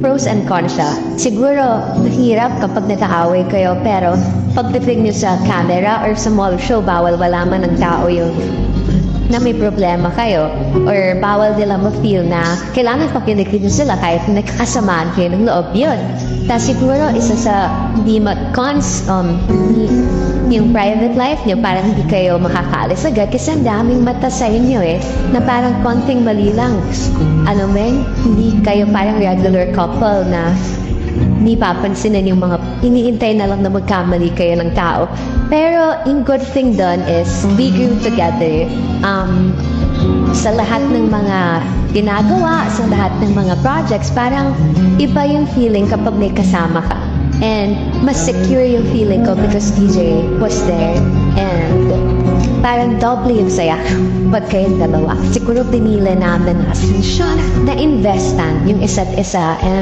pros and cons siya. Siguro, mahirap kapag nag-aaway kayo, pero pagdating nyo sa camera or sa mall show, bawal malaman ng tao yung na may problema kayo or bawal nila ma-feel na kailangan pakinig nyo sila kahit nagkasamaan kayo ng loob yun. Tapos siguro isa sa hindi cons yung private life nyo, parang hindi kayo makakaalis agad kasi ang daming mata sa inyo na parang konting mali lang. Ano men, hindi kayo parang regular couple na hindi papansinin yung mga iniintay na lang na magkamali kayo ng tao. Pero yung good thing done is we grew together. Sa lahat ng mga ginagawa, sa lahat ng mga projects, parang iba yung feeling kapag may kasama ka. And mas secure yung feeling ko because DJ was there. And parang doble yung saya pag kayong dalawa. Siguro pinili namin as na investan yung isa't isa. And